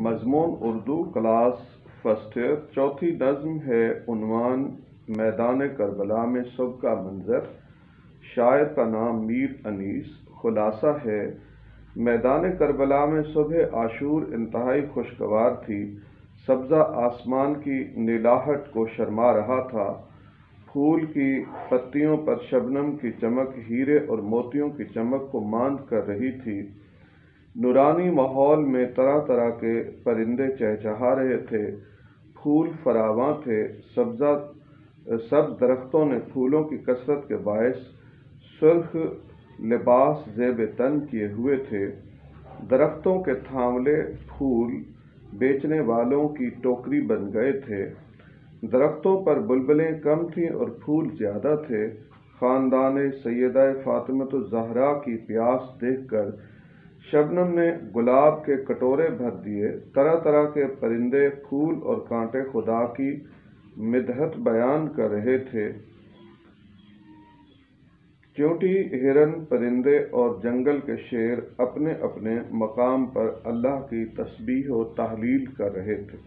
مضمون Urdu class first year, چوتھی نظم ہے عنوان میدان کربلا میں صبح کا منظر۔ شاعر کا نام میر انیس۔ خلاصہ ہے، میدان کربلا میں صبح عاشور انتہائی خوشگوار تھی۔ سبزہ آسمان کی نیلاہٹ کو شرما رہا تھا۔ پھول کی پتیوں پر شبنم کی چمک ہیرے اور موتیوں کی چمک کو ماند کر رہی تھی۔ نورانی ماحول میں طرح طرح کے پرندے چہچہا رہے تھے۔ پھول فراواں تھے۔ سب درختوں نے پھولوں کی کثرت کے باعث سرخ لباس زیب تن کیے ہوئے تھے۔ درختوں کے تھاملے پھول بیچنے والوں کی ٹوکری بن گئے تھے۔ درختوں پر بلبلیں کم تھیں اور پھول زیادہ تھے۔ خاندان سیدہ فاطمۃ الزہرا کی پیاس دیکھ کر شبنم نے گلاب کے کٹورے بھر دیے۔ طرح طرح کے پرندے پھول اور کانٹے خدا کی مدحت بیان کر رہے تھے۔ چیونٹی، ہرن، پرندے اور جنگل کے شیر اپنے اپنے مقام پر اللہ کی تسبیح و تحلیل کر رہے تھے۔